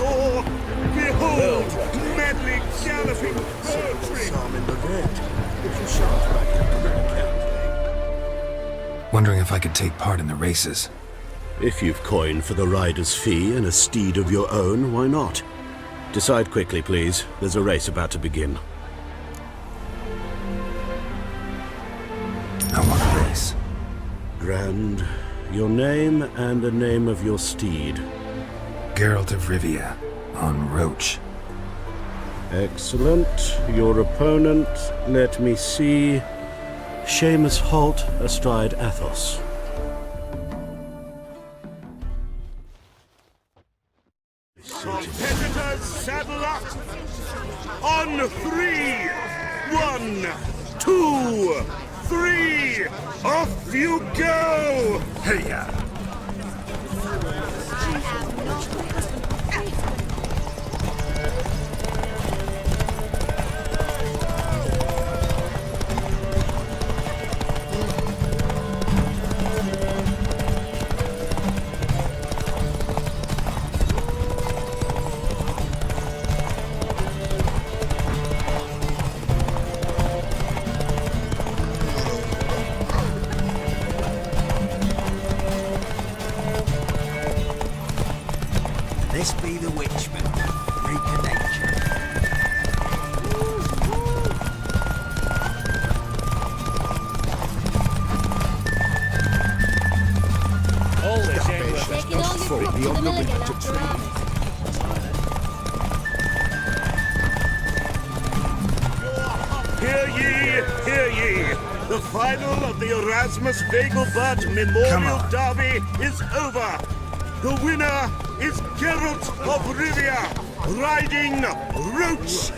or behold, medley galloping poetry. Wondering if I could take part in the races. If you've coin for the rider's fee and a steed of your own, why not? Decide quickly, please. There's a race about to begin. I want a race. Grand. Your name and the name of your steed. Geralt of Rivia, on Roach. Excellent. Your opponent, let me see. Seamus Holt, astride Athos. Competitors, saddle up! On 3! 1, 2, 3! Off you go! Hey-ya! This be the Witchman, reconnection. Holy shit. Taking all your crop to the mill again after harvest. Hear ye, hear ye! The final of the Erasmus Vegelbud Memorial Derby is over! The winner is Geralt of Rivia, riding Roach!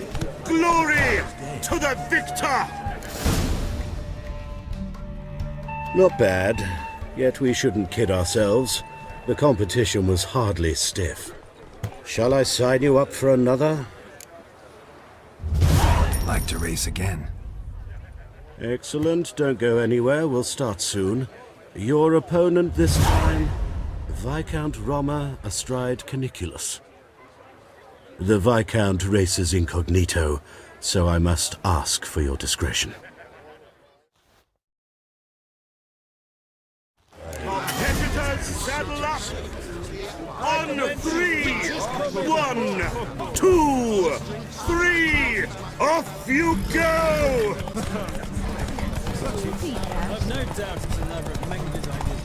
Glory to the victor! Not bad, yet we shouldn't kid ourselves. The competition was hardly stiff. Shall I sign you up for another? Like to race again. Excellent, don't go anywhere, we'll start soon. Your opponent this time, Viscount Roma astride Caniculus. The Viscount races incognito, so I must ask for your discretion. Competitors, saddle up! On 3! 1, 2, 3! Off you go! I've no doubt it's another of Menge's ideas.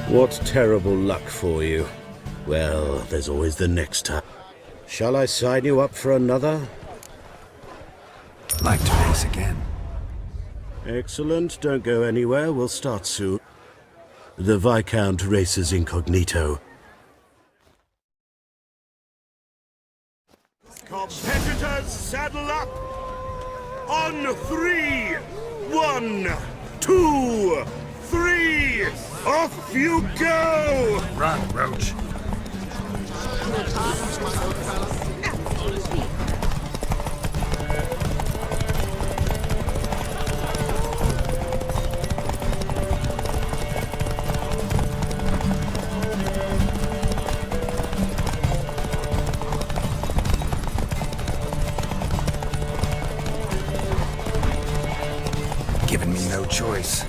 What terrible luck for you. Well, there's always the next time. Shall I sign you up for another? Like to race again. Excellent, don't go anywhere, we'll start soon. The Viscount races incognito. Competitors, saddle up! On 3! 1, 2, 3! Off you go! Run, Roach. Giving me no choice.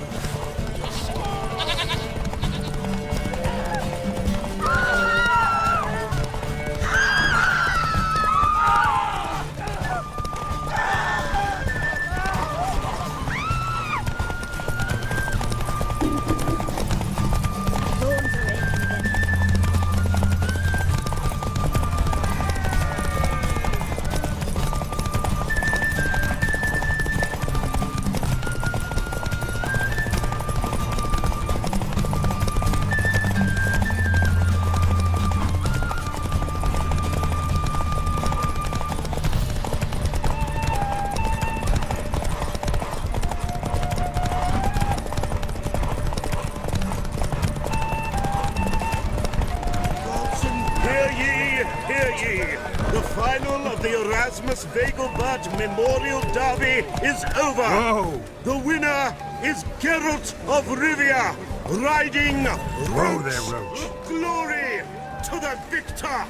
final of the Erasmus Vegelbud Memorial Derby is over. Whoa! The winner is Geralt of Rivia, riding Whoa Roach. there, Roach. Glory to the victor!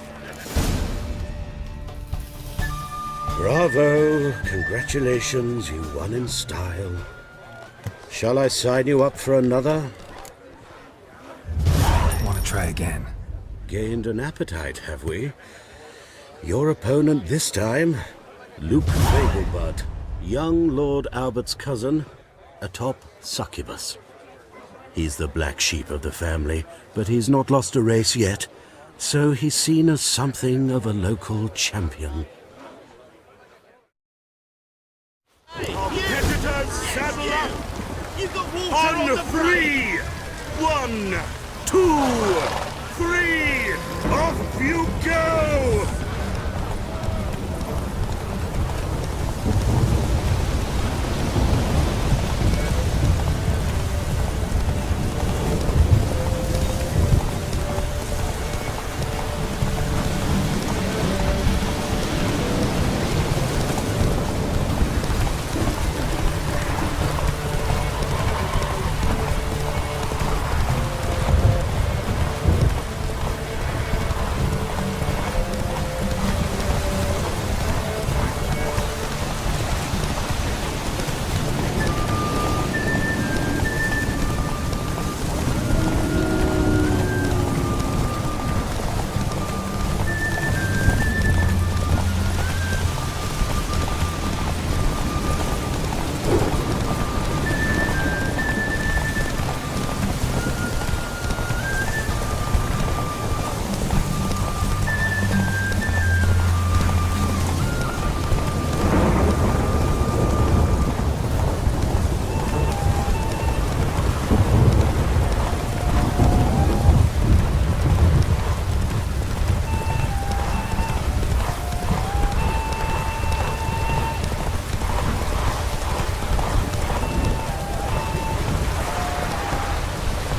Bravo! Congratulations, you won in style. Shall I sign you up for another? Want to try again? Gained an appetite, have we? Your opponent this time, Luke Vegelbud, young Lord Albert's cousin, atop Succubus. He's the black sheep of the family, but he's not lost a race yet, so he's seen as something of a local champion. Competitors saddle up! On 3! 1, 2, 3! Off you go!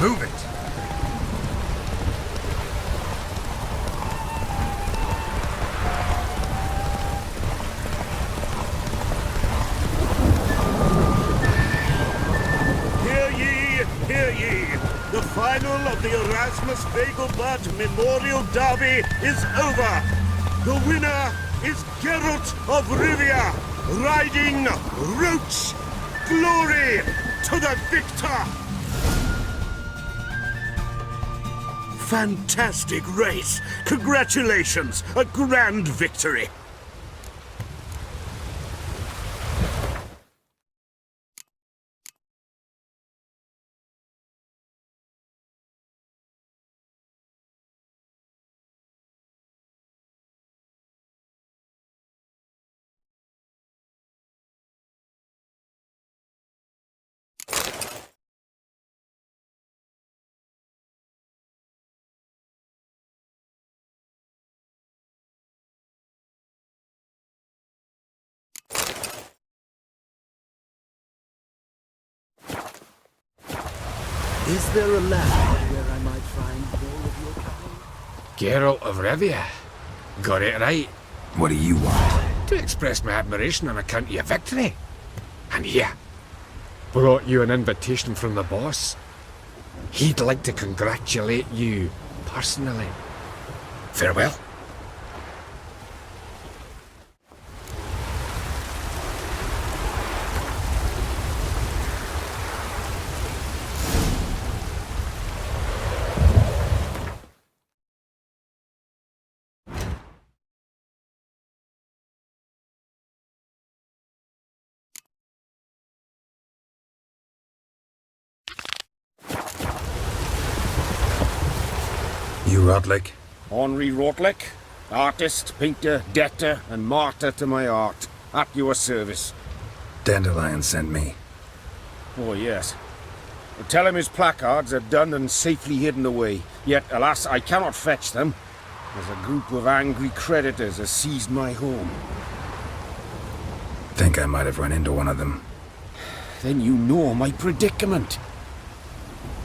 Move it! Hear ye, hear ye! The final of the Erasmus Vegelbud Memorial Derby is over! The winner is Geralt of Rivia, riding Roach! Glory to the victor! Fantastic race! Congratulations! A grand victory! Is there a land where I might find more of your kind? Geralt of Rivia. Got it right. What do you want? To express my admiration on account of your victory. And here, brought you an invitation from the boss. He'd like to congratulate you personally. Farewell. You Rotlick? Henri Rotlick, artist, painter, debtor, and martyr to my art, at your service. Dandelion sent me. Oh, yes. Tell him his placards are done and safely hidden away, yet, alas, I cannot fetch them, as a group of angry creditors has seized my home. Think I might have run into one of them. Then you know my predicament.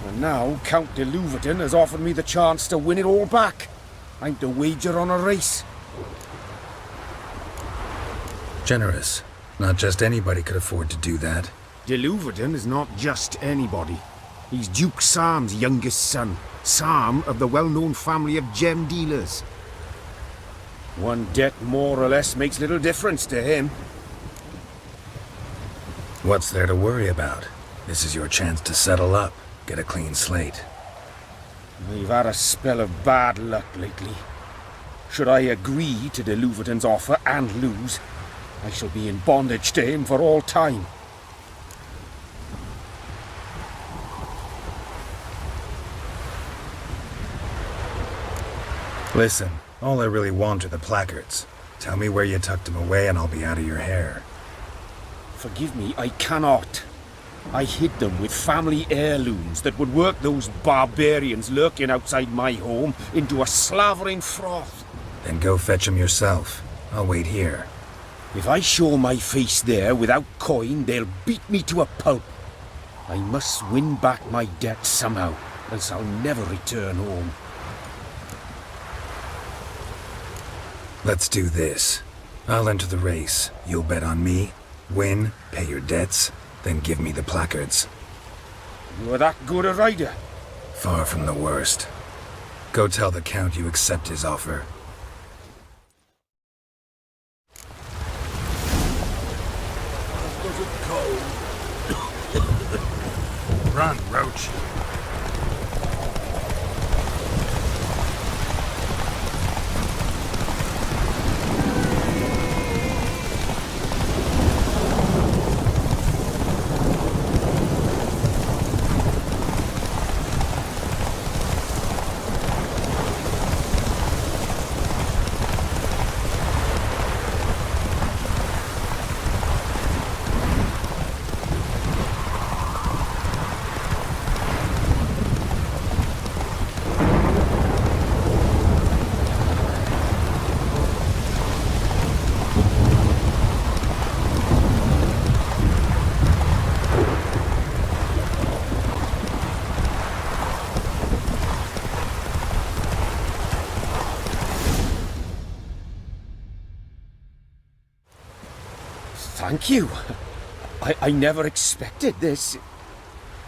And now Count de Louverton has offered me the chance to win it all back. I'm to wager on a race. Generous. Not just anybody could afford to do that. De Louverton is not just anybody. He's Duke Sam's youngest son. Sam of the well-known family of gem dealers. One debt more or less makes little difference to him. What's there to worry about? This is your chance to settle up, get a clean slate. We've had a spell of bad luck lately. Should I agree to de Louverton's offer and lose, I shall be in bondage to him for all time. Listen, all I really want are the placards. Tell me where you tucked them away and I'll be out of your hair. Forgive me, I cannot. I hid them with family heirlooms that would work those barbarians lurking outside my home into a slavering froth. Then go fetch them yourself. I'll wait here. If I show my face there without coin, they'll beat me to a pulp. I must win back my debt somehow, else I'll never return home. Let's do this. I'll enter the race. You'll bet on me, win, pay your debts, then give me the placards. You're that good a rider? Far from the worst. Go tell the Count you accept his offer. Run, Roach. Thank you. I never expected this.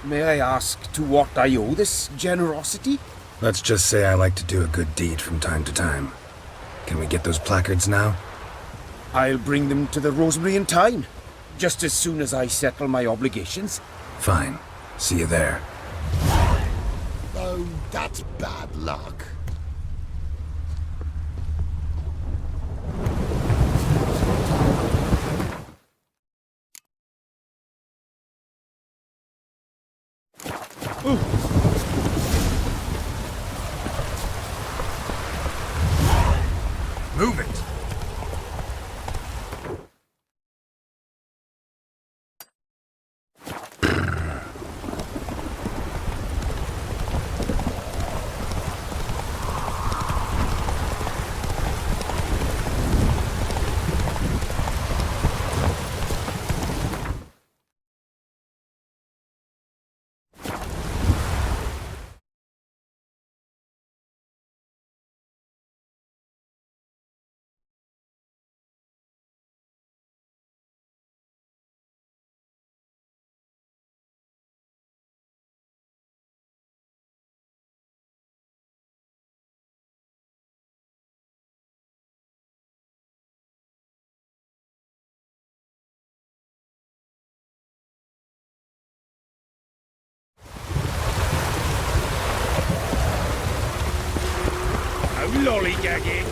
May I ask to what I owe this generosity? Let's just say I like to do a good deed from time to time. Can we get those placards now? I'll bring them to the Rosemary in time, just as soon as I settle my obligations. Fine. See you there. Oh, that's bad luck. Move it! Lollygagging.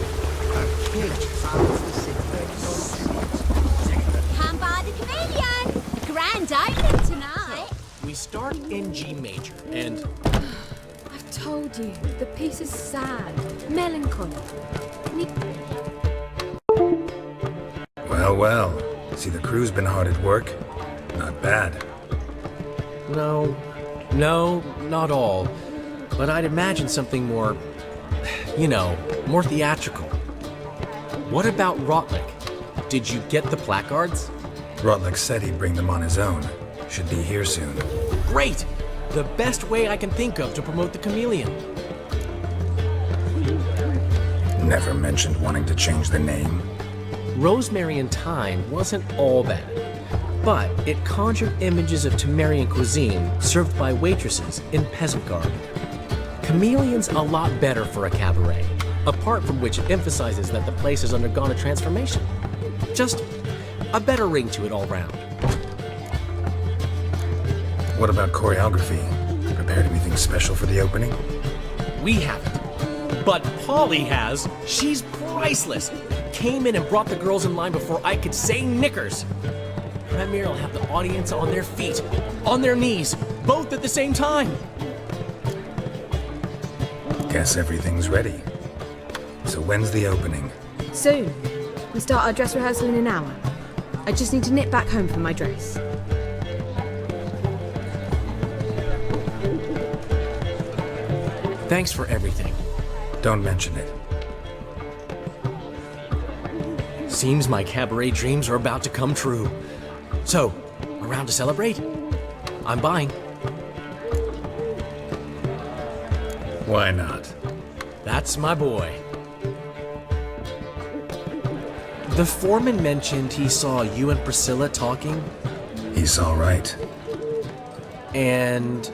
A kid finds the sick Come by the chameleon. Grand opening tonight. We start in G major, and I've told you, the piece is sad, melancholy. Well, well. See, the crew's been hard at work. Not bad. no, not all. But I'd imagine something more, more theatrical. What about Rotlick? Did you get the placards? Rotlick said he'd bring them on his own. Should be here soon. Great! The best way I can think of to promote the chameleon. Never mentioned wanting to change the name. Rosemary and Thyme wasn't all bad, but it conjured images of Temerian cuisine served by waitresses in peasant garb. Chameleon's a lot better for a cabaret, apart from which it emphasizes that the place has undergone a transformation. Just a better ring to it all round. What about choreography? Prepared anything special for the opening? We haven't. But Polly has. She's priceless. Came in and brought the girls in line before I could say knickers. Premier will have the audience on their feet, on their knees, both at the same time. Guess everything's ready. So when's the opening? Soon. We start our dress rehearsal in an hour. I just need to nip back home for my dress. Thanks for everything. Don't mention it. Seems my cabaret dreams are about to come true. So, around to celebrate? I'm buying. Why not? That's my boy. The foreman mentioned he saw you and Priscilla talking. He's all right. And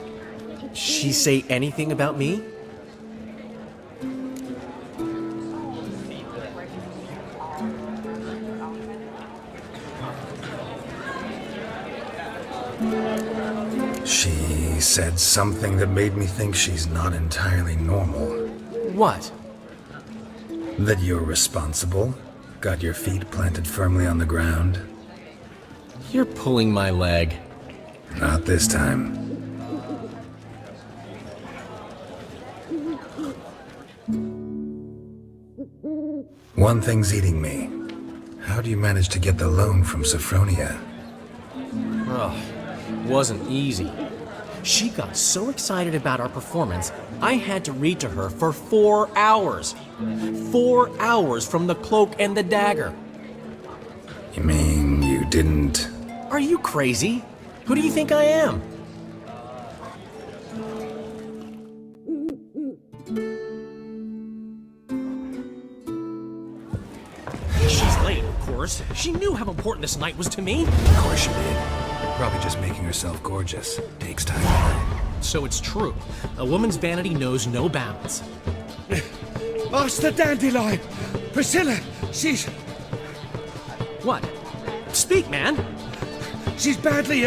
she say anything about me? She said something that made me think she's not entirely normal. What? That you're responsible, got your feet planted firmly on the ground. You're pulling my leg. Not this time. One thing's eating me. How do you manage to get the loan from Sophronia? Oh, wasn't easy. She got so excited about our performance, I had to read to her for 4 hours. 4 hours from The Cloak and the Dagger. You mean you didn't... Are you crazy? Who do you think I am? She's late, of course. She knew how important this night was to me. Of course she did. Probably just making herself gorgeous. Takes time. So it's true. A woman's vanity knows no bounds. Master Dandelion! Priscilla, she's... What? Speak, man! She's badly,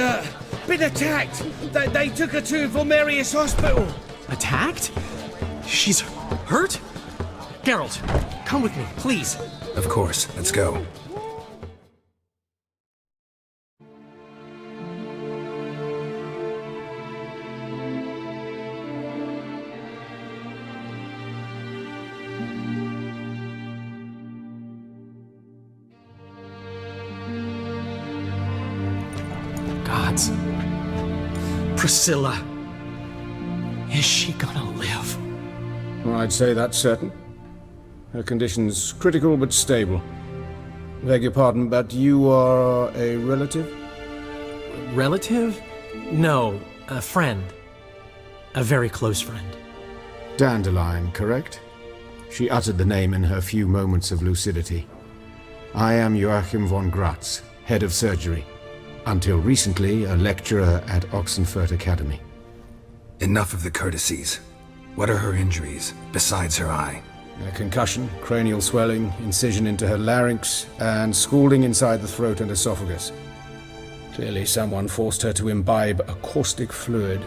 been attacked. They took her to Vulmerius Hospital. Attacked? She's hurt? Geralt, come with me, please. Of course. Let's go. Gods. Priscilla. Is she gonna live? Well, I'd say that's certain. Her condition's critical but stable. Beg your pardon, but you are a relative? Relative? No, a friend. A very close friend. Dandelion, correct? She uttered the name in her few moments of lucidity. I am Joachim von Gratz, head of surgery. Until recently, a lecturer at Oxenfurt Academy. Enough of the courtesies. What are her injuries, besides her eye? A concussion, cranial swelling, incision into her larynx, and scalding inside the throat and esophagus. Clearly someone forced her to imbibe a caustic fluid.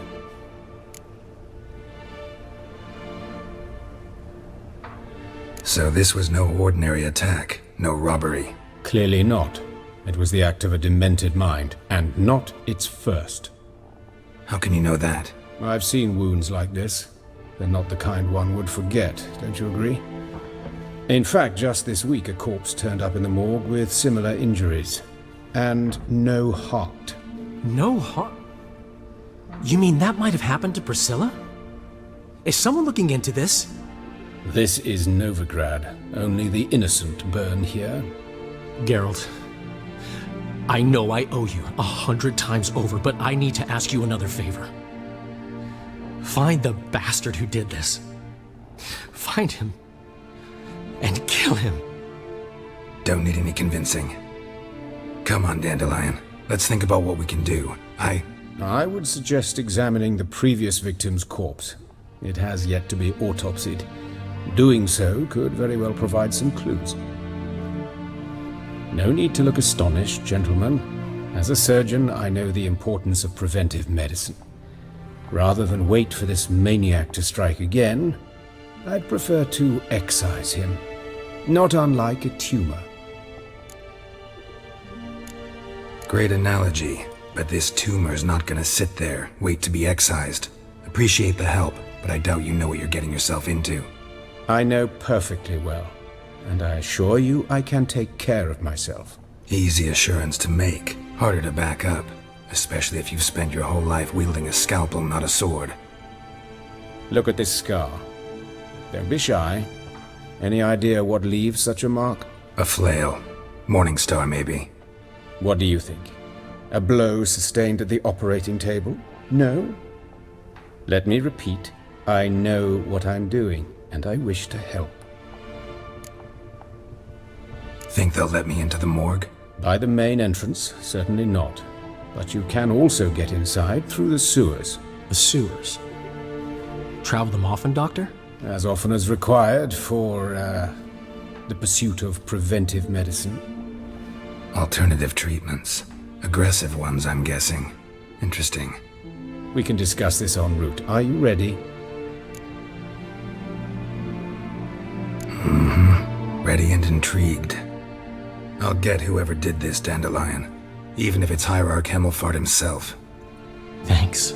So this was no ordinary attack, no robbery. Clearly not. It was the act of a demented mind, and not its first. How can you know that? I've seen wounds like this. They're not the kind one would forget, don't you agree? In fact, just this week a corpse turned up in the morgue with similar injuries. And no heart. No heart? You mean that might have happened to Priscilla? Is someone looking into this? This is Novigrad. Only the innocent burn here. Geralt, I know I owe you 100 times over, but I need to ask you another favor. Find the bastard who did this. Find him and kill him. Don't need any convincing. Come on, Dandelion. Let's think about what we can do. I would suggest examining the previous victim's corpse. It has yet to be autopsied. Doing so could very well provide some clues. No need to look astonished, gentlemen. As a surgeon, I know the importance of preventive medicine. Rather than wait for this maniac to strike again, I'd prefer to excise him. Not unlike a tumor. Great analogy, but this tumor's not gonna sit there, wait to be excised. Appreciate the help, but I doubt you know what you're getting yourself into. I know perfectly well, and I assure you I can take care of myself. Easy assurance to make, harder to back up, especially if you've spent your whole life wielding a scalpel, not a sword. Look at this scar. Don't be shy. Any idea what leaves such a mark? A flail. Morningstar, maybe. What do you think? A blow sustained at the operating table? No? Let me repeat. I know what I'm doing, and I wish to help. Think they'll let me into the morgue? By the main entrance, certainly not. But you can also get inside through the sewers. The sewers? Travel them often, Doctor? As often as required for, the pursuit of preventive medicine. Alternative treatments. Aggressive ones, I'm guessing. Interesting. We can discuss this en route. Are you ready? Ready and intrigued. I'll get whoever did this, Dandelion. Even if it's Hierarch Hemelfart himself. Thanks.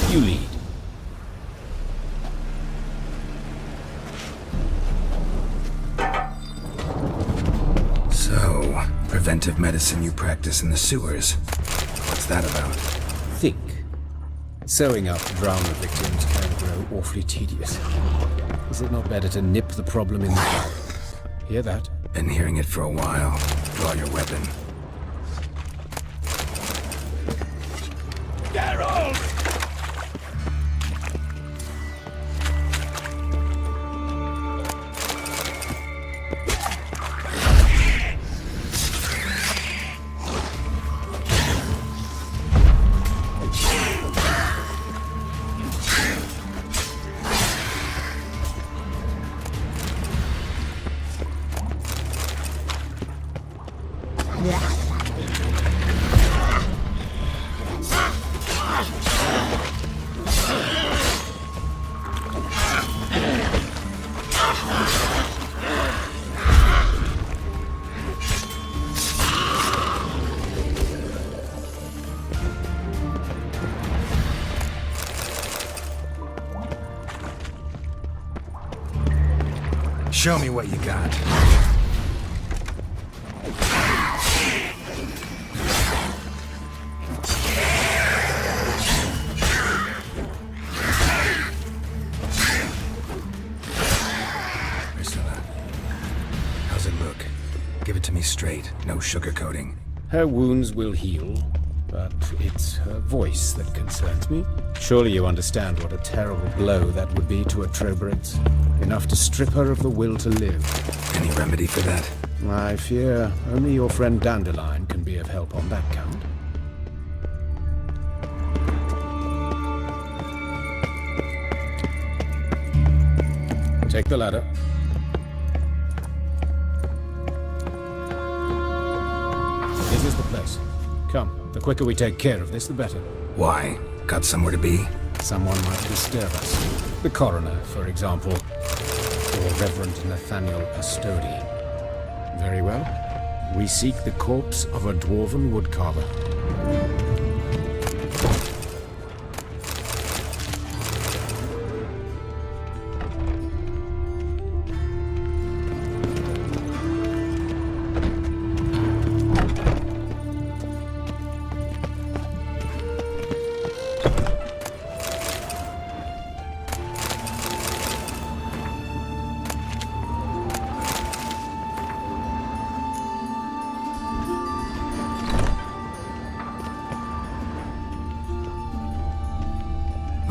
You lead. So, preventive medicine you practice in the sewers. What's that about? Think. Sewing up drowner victims can grow awfully tedious. Is it not better to nip the problem in the bud? Hear that? Been hearing it for a while. Draw your weapon. Geralt! Show me what you got. Ursula, how's it look? Give it to me straight, no sugarcoating. Her wounds will heal, but it's her voice that concerns me. Surely you understand what a terrible blow that would be to a Trobreitz. Enough to strip her of the will to live. Any remedy for that? I fear only your friend Dandelion can be of help on that count. Take the ladder. This is the place. Come, the quicker we take care of this, the better. Why? Got somewhere to be? Someone might disturb us. The coroner, for example. Or Reverend Nathaniel Pastodi. Very well. We seek the corpse of a dwarven woodcarver.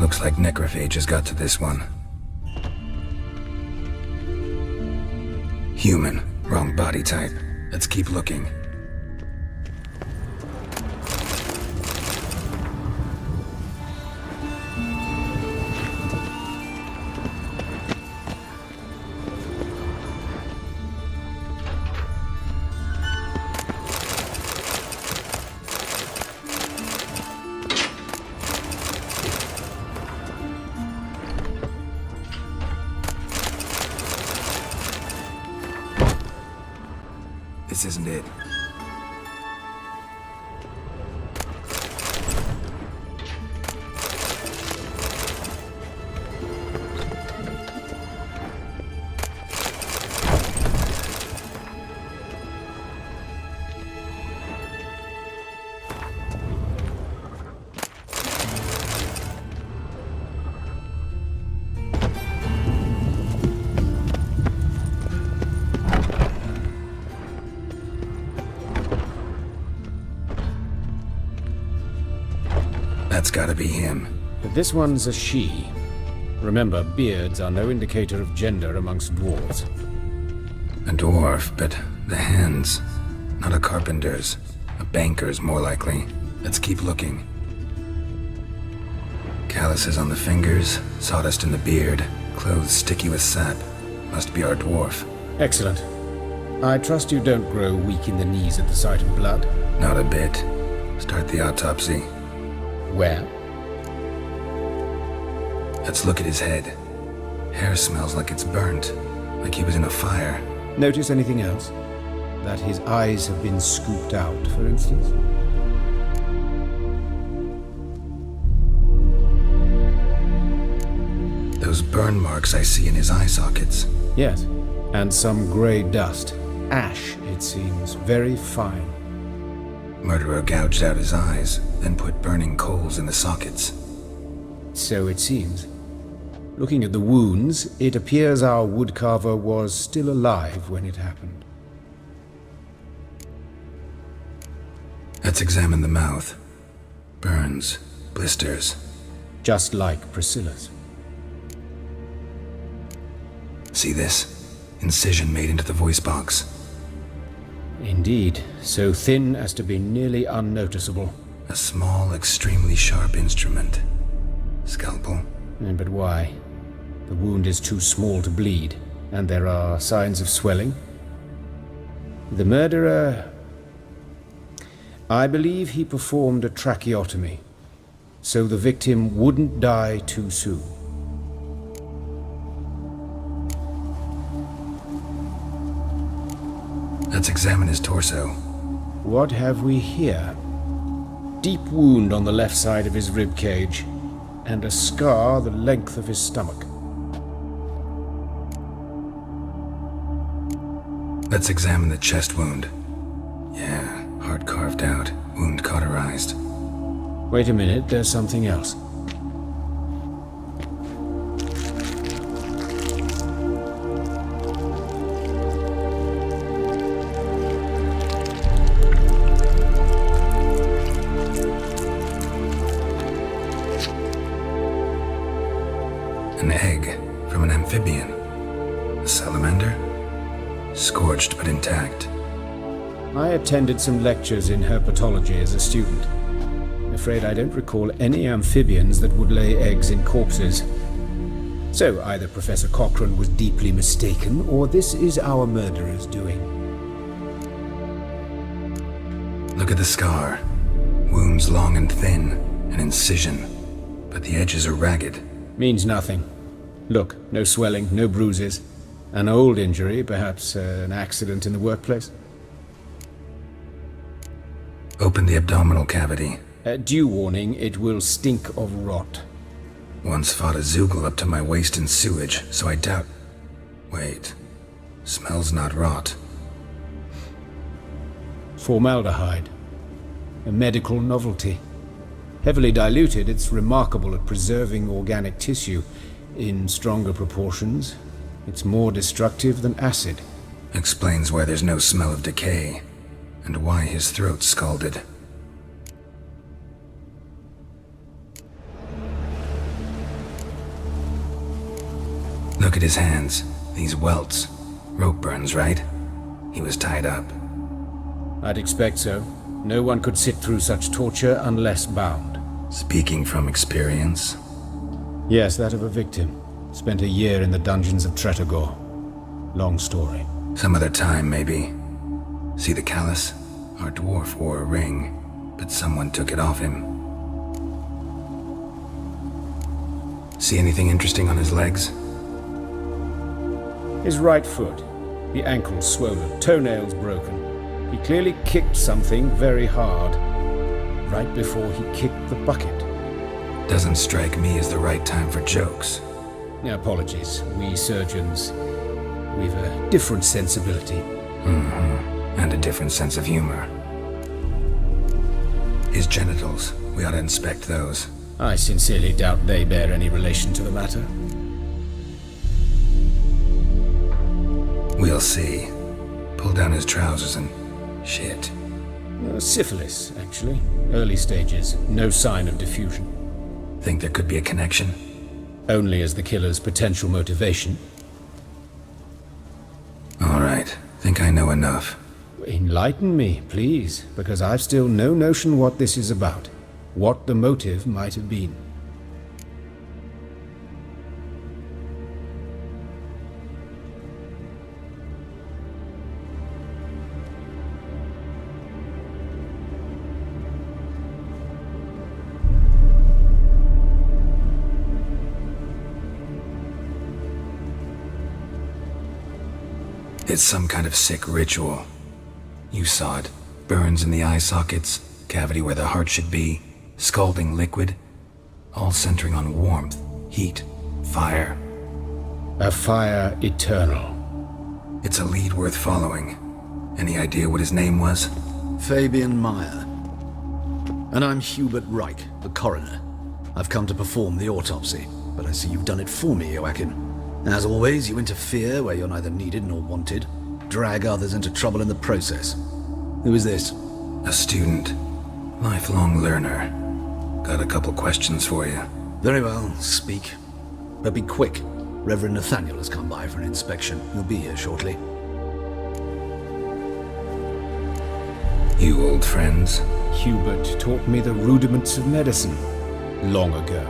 Looks like necrophages got to this one. Human. Wrong body type. Let's keep looking. This isn't it. That's gotta be him. But this one's a she. Remember, beards are no indicator of gender amongst dwarves. A dwarf, but the hands. Not a carpenter's. A banker's, more likely. Let's keep looking. Calluses on the fingers, sawdust in the beard, clothes sticky with sap. Must be our dwarf. Excellent. I trust you don't grow weak in the knees at the sight of blood. Not a bit. Start the autopsy. Where? Let's look at his head. Hair smells like it's burnt, like he was in a fire. Notice anything else? That his eyes have been scooped out, for instance? Those burn marks I see in his eye sockets. Yes, and some grey dust. Ash, it seems, very fine. Murderer gouged out his eyes, then put burning coals in the sockets. So it seems. Looking at the wounds, it appears our woodcarver was still alive when it happened. Let's examine the mouth. Burns, blisters. Just like Priscilla's. See this? Incision made into the voice box. Indeed, so thin as to be nearly unnoticeable. A small, extremely sharp instrument. Scalpel. But why? The wound is too small to bleed, and there are signs of swelling. The murderer... I believe he performed a tracheotomy, so the victim wouldn't die too soon. Let's examine his torso. What have we here? Deep wound on the left side of his rib cage, and a scar the length of his stomach. Let's examine the chest wound. Yeah, heart carved out, wound cauterized. Wait a minute, there's something else. An egg from an amphibian. A salamander? Scorched but intact. I attended some lectures in herpetology as a student. Afraid I don't recall any amphibians that would lay eggs in corpses. So either Professor Cochrane was deeply mistaken, or this is our murderer's doing. Look at the scar. Wounds long and thin, an incision, but the edges are ragged. Means nothing. Look, no swelling, no bruises. An old injury, perhaps an accident in the workplace. Open the abdominal cavity. Due warning, it will stink of rot. Once fought a Zoogle up to my waist in sewage, so I doubt... Wait. Smells not rot. Formaldehyde. A medical novelty. Heavily diluted, it's remarkable at preserving organic tissue. In stronger proportions, it's more destructive than acid. Explains why there's no smell of decay, and why his throat's scalded. Look at his hands. These welts. Rope burns, right? He was tied up. I'd expect so. No one could sit through such torture unless bound. Speaking from experience? Yes, that of a victim. Spent a year in the dungeons of Tretogor. Long story. Some other time, maybe. See the callus? Our dwarf wore a ring, but someone took it off him. See anything interesting on his legs? His right foot. The ankle swollen, toenails broken. He clearly kicked something very hard. Right before he kicked the bucket. Doesn't strike me as the right time for jokes. Apologies. We surgeons, we've a different sensibility. And a different sense of humor. His genitals, we ought to inspect those. I sincerely doubt they bear any relation to the matter. We'll see. Pull down his trousers and... shit. Syphilis, actually. Early stages. No sign of diffusion. Think there could be a connection? Only as the killer's potential motivation. All right. Think I know enough. Enlighten me, please, because I've still no notion what this is about. What the motive might have been. It's some kind of sick ritual. You saw it. Burns in the eye sockets, cavity where the heart should be, scalding liquid, all centering on warmth, heat, fire. A fire eternal. It's a lead worth following. Any idea what his name was? Fabian Meyer. And I'm Hubert Reich, the coroner. I've come to perform the autopsy, but I see you've done it for me, Joachim. As always, you interfere where you're neither needed nor wanted. Drag others into trouble in the process. Who is this? A student. Lifelong learner. Got a couple questions for you. Very well, speak. But be quick. Reverend Nathaniel has come by for an inspection. He'll be here shortly. You old friends? Hubert taught me the rudiments of medicine. Long ago.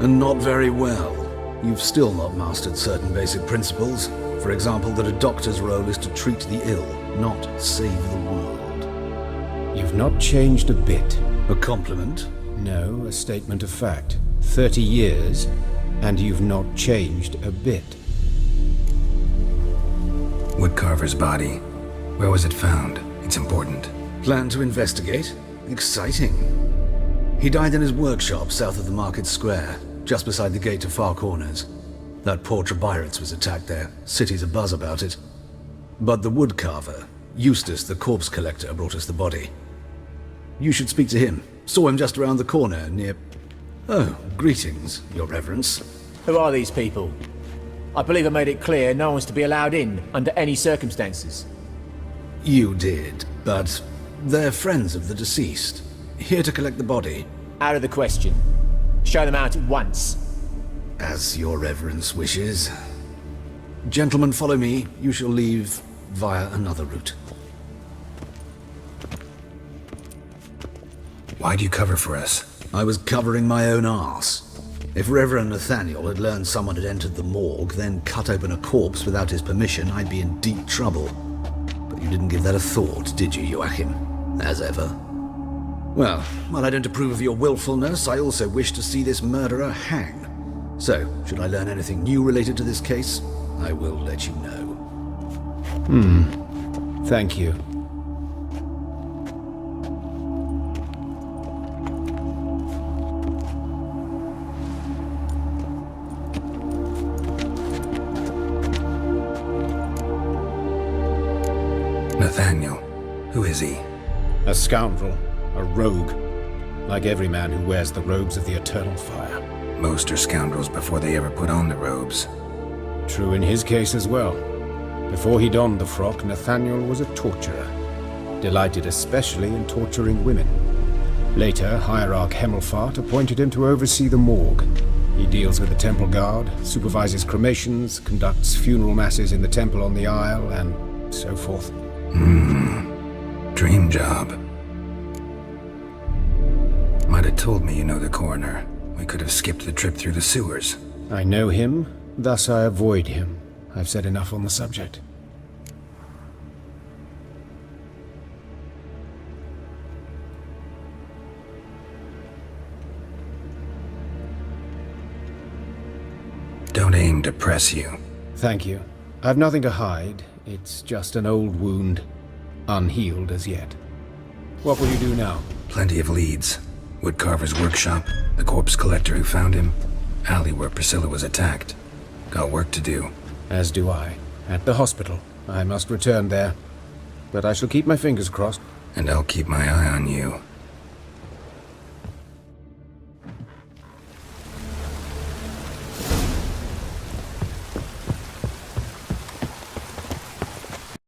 And not very well. You've still not mastered certain basic principles. For example, that a doctor's role is to treat the ill, not save the world. You've not changed a bit. A compliment? No, a statement of fact. 30 years, and you've not changed a bit. Woodcarver's body. Where was it found? It's important. Plan to investigate? Exciting. He died in his workshop south of the market square, just beside the gate to Far Corners. That poor Trebyritz was attacked there. City's abuzz about it. But the woodcarver, Eustace the corpse collector, brought us the body. You should speak to him. Saw him just around the corner near... Oh, greetings, your reverence. Who are these people? I believe I made it clear no one's to be allowed in under any circumstances. You did, but they're friends of the deceased. Here to collect the body. Out of the question. Show them out at once. As your reverence wishes. Gentlemen, follow me. You shall leave via another route. Why'd you cover for us? I was covering my own arse. If Reverend Nathaniel had learned someone had entered the morgue, then cut open a corpse without his permission, I'd be in deep trouble. But you didn't give that a thought, did you, Joachim? As ever. Well, while I don't approve of your willfulness, I also wish to see this murderer hang. So, should I learn anything new related to this case, I will let you know. Thank you. Nathaniel. Who is he? A scoundrel. A rogue. Like every man who wears the robes of the Eternal Fire. Most are scoundrels before they ever put on the robes. True in his case as well. Before he donned the frock, Nathaniel was a torturer. Delighted especially in torturing women. Later, Hierarch Hemelfart appointed him to oversee the morgue. He deals with the temple guard, supervises cremations, conducts funeral masses in the temple on the Isle, and so forth. Dream job. Might have told me you know the coroner. We could have skipped the trip through the sewers. I know him, thus I avoid him. I've said enough on the subject. Don't aim to press you. Thank you. I've nothing to hide. It's just an old wound, unhealed as yet. What will you do now? Plenty of leads. Woodcarver's workshop, the corpse collector who found him, alley where Priscilla was attacked. Got work to do. As do I. At the hospital. I must return there. But I shall keep my fingers crossed. And I'll keep my eye on you.